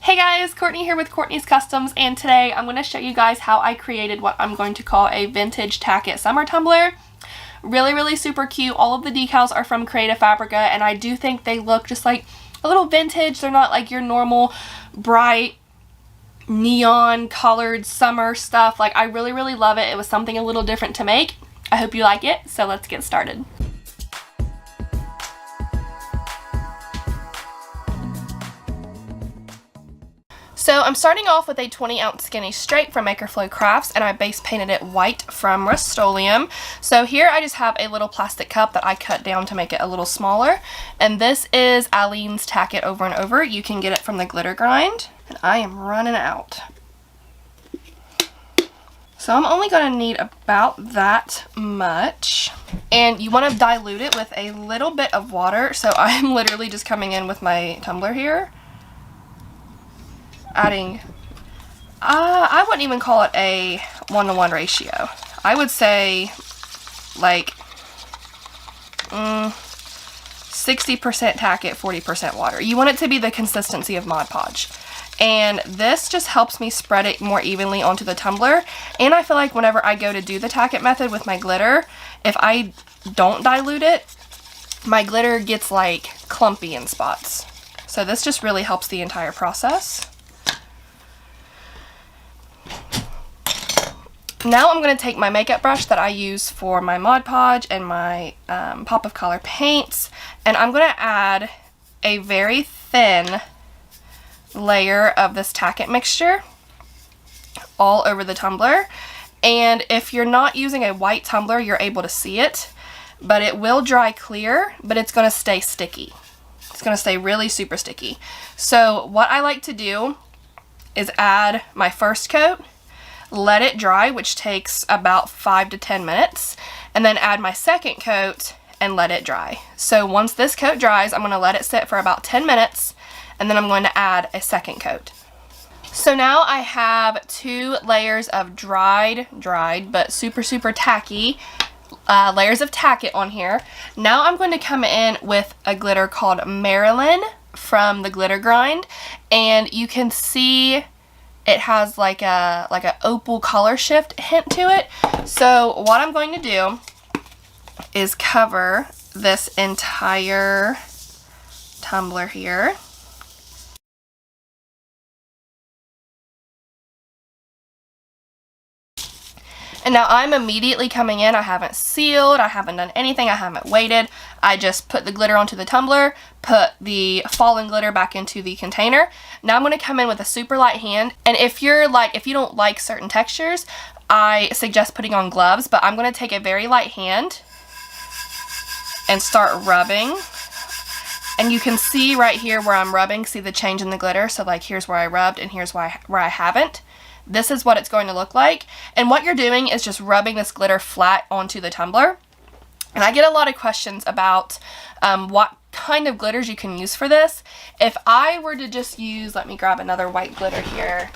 Hey guys, Courtney here with Courtney's Customs, and today I'm going to show you guys how I created what I'm going to call a vintage Tack It summer tumbler. Really super cute. All of the decals are from Creative Fabrica, and I do think they look just like a little vintage. They're not like your normal bright neon colored summer stuff. Like, I really love it. It was something a little different to make. I hope you like it, so let's get started. So I'm starting off with a 20-ounce skinny straight from Maker Flow Crafts, and I base painted it white from Rust-Oleum. So here I just have a little plastic cup that I cut down to make it a little smaller. And this is Eileen's Tack It Over and Over. You can get it from the glitter grind. And I am running out. So I'm only going to need about that much. And you want to dilute it with a little bit of water. So I'm literally just coming in with my tumbler here, adding, I wouldn't even call it a 1-to-1 ratio. I would say like 60% Tack It, 40% water. You want it to be the consistency of Mod Podge. And this just helps me spread it more evenly onto the tumbler. And I feel like whenever I go to do the Tack It method with my glitter, if I don't dilute it, my glitter gets like clumpy in spots. So this just really helps the entire process. Now I'm going to take my makeup brush that I use for my Mod Podge and my Pop of Color paints, and I'm going to add a very thin layer of this Tack It mixture all over the tumbler. And if you're not using a white tumbler, you're able to see it, but it will dry clear, but it's going to stay sticky. It's going to stay really super sticky. So what I like to do is add my first coat, let it dry, which takes about 5 to 10 minutes, and then add my second coat and let it dry. So once this coat dries, I'm going to let it sit for about 10 minutes, and then I'm going to add a second coat. So now I have 2 layers of dried but super tacky layers of Tack It on here. Now I'm going to come in with a glitter called Marilyn from the glitter grind, and you can see it has like a opal color shift hint to it. So what I'm going to do is cover this entire tumbler here. And now I'm immediately coming in. I haven't sealed, I haven't done anything, I haven't waited. I just put the glitter onto the tumbler, put the fallen glitter back into the container. Now I'm going to come in with a super light hand. And if you don't like certain textures, I suggest putting on gloves, but I'm going to take a very light hand and start rubbing. And you can see right here where I'm rubbing, see the change in the glitter. So like here's where I rubbed and here's where I haven't. This is what it's going to look like. And what you're doing is just rubbing this glitter flat onto the tumbler. And I get a lot of questions about what kind of glitters you can use for this. If I were to just use, let me grab another white glitter here,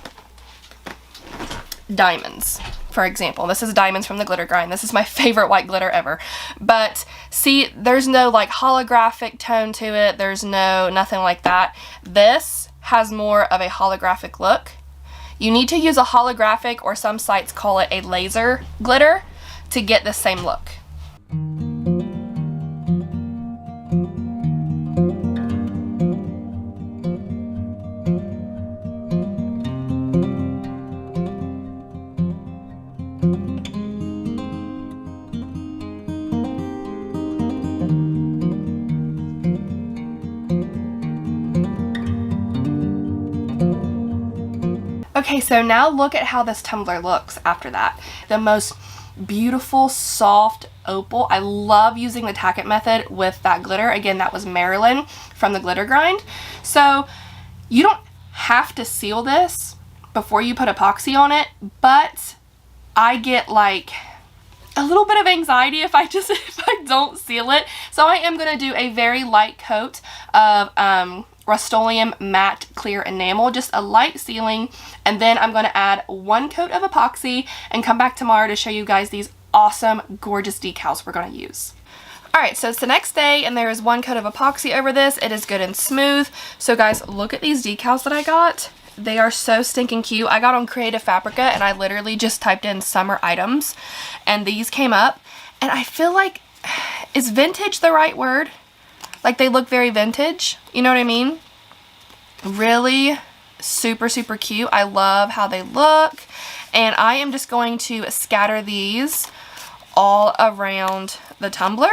diamonds, for example. This is diamonds from the glitter grind. This is my favorite white glitter ever. But see, there's no like holographic tone to it. There's nothing like that. This has more of a holographic look. You need to use a holographic, or some sites call it a laser glitter, to get the same look. Okay, so now look at how this tumbler looks after that. The most beautiful, soft opal. I love using the Tack It method with that glitter. Again, that was Marilyn from the glitter grind. So you don't have to seal this before you put epoxy on it, but I get like a little bit of anxiety if I don't seal it. So I am going to do a very light coat of Rust-Oleum matte clear enamel, just a light sealing, and then I'm going to add 1 coat of epoxy and come back tomorrow to show you guys these awesome, gorgeous decals we're going to use. Alright, so it's the next day and there is 1 coat of epoxy over this. It is good and smooth. So guys, look at these decals that I got. They are so stinking cute. I got on Creative Fabrica and I literally just typed in summer items and these came up, and I feel like, is vintage the right word? Like they look very vintage, you know what I mean? Really super, super cute. I love how they look, and I am just going to scatter these all around the tumbler.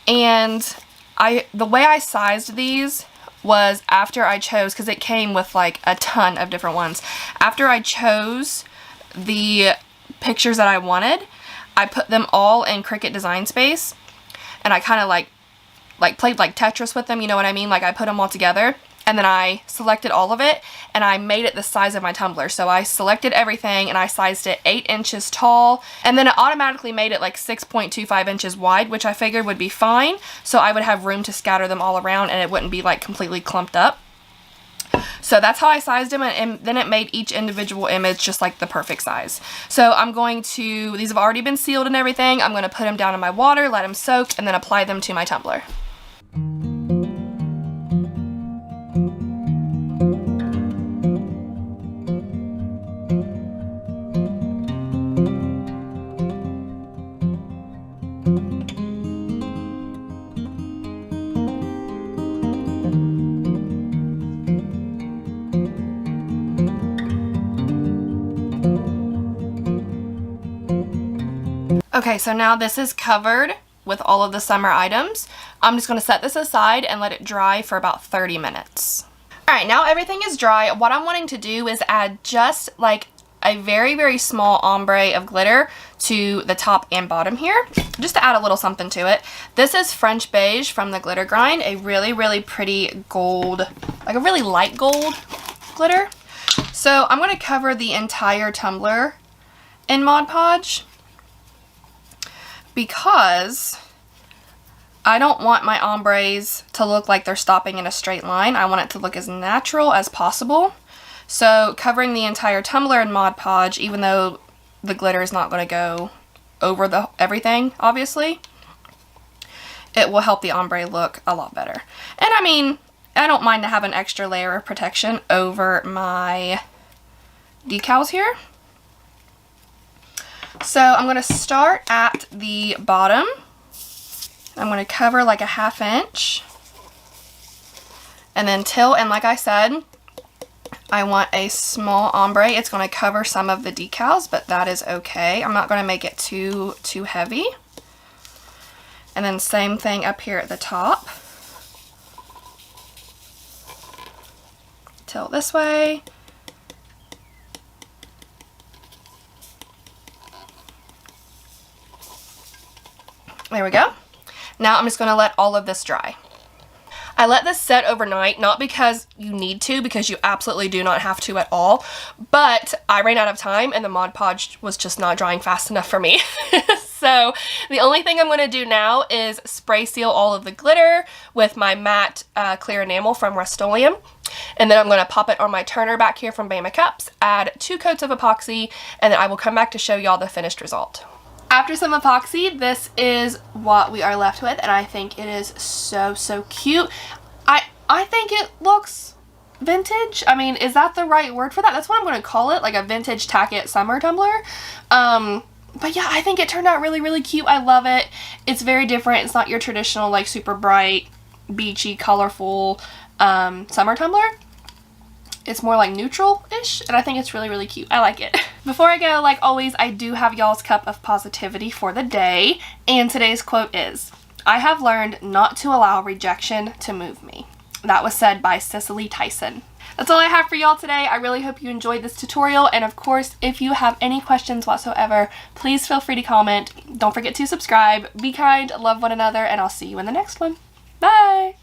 And the way I sized these was after I chose, because it came with like a ton of different ones. After I chose the pictures that I wanted, I put them all in Cricut Design Space, and I kind of like played like Tetris with them, you know what I mean? Like I put them all together, and then I selected all of it and I made it the size of my tumbler. So I selected everything and I sized it 8 inches tall, and then it automatically made it like 6.25 inches wide, which I figured would be fine. So I would have room to scatter them all around and it wouldn't be like completely clumped up. So that's how I sized them, and then it made each individual image just like the perfect size. So I'm going to, these have already been sealed and everything, I'm going to put them down in my water, let them soak, and then apply them to my tumbler. Okay, so now this is covered with all of the summer items. I'm just going to set this aside and let it dry for about 30 minutes. Alright, now everything is dry. What I'm wanting to do is add just like a very, very small ombre of glitter to the top and bottom here, just to add a little something to it. This is French Beige from the Glitter Grind, a really, really pretty gold, like a really light gold glitter. So I'm going to cover the entire tumbler in Mod Podge, because I don't want my ombres to look like they're stopping in a straight line. I want it to look as natural as possible. So covering the entire tumbler in Mod Podge, even though the glitter is not going to go over everything, obviously, it will help the ombre look a lot better. And I mean, I don't mind to have an extra layer of protection over my decals here. So I'm going to start at the bottom. I'm going to cover like a 1/2 inch. And then tilt, and like I said, I want a small ombre. It's going to cover some of the decals, but that is okay. I'm not going to make it too heavy. And then same thing up here at the top. Tilt this way. There we go. Now I'm just going to let all of this dry. I let this set overnight, not because you need to, because you absolutely do not have to at all, but I ran out of time and the Mod Podge was just not drying fast enough for me. So the only thing I'm going to do now is spray seal all of the glitter with my matte clear enamel from Rust-Oleum. And then I'm going to pop it on my turner back here from Bama Cups, add 2 coats of epoxy, and then I will come back to show y'all the finished result. After some epoxy, this is what we are left with, and I think it is so, so cute. I think it looks vintage. I mean, is that the right word for that? That's what I'm going to call it, like a vintage Tack It summer tumbler. But yeah, I think it turned out really, really cute. I love it. It's very different. It's not your traditional, like, super bright, beachy, colorful summer tumbler. It's more like neutral-ish, and I think it's really, really cute. I like it. Before I go, like always, I do have y'all's cup of positivity for the day, and today's quote is, "I have learned not to allow rejection to move me." That was said by Cicely Tyson. That's all I have for y'all today. I really hope you enjoyed this tutorial, and of course, if you have any questions whatsoever, please feel free to comment. Don't forget to subscribe, be kind, love one another, and I'll see you in the next one. Bye!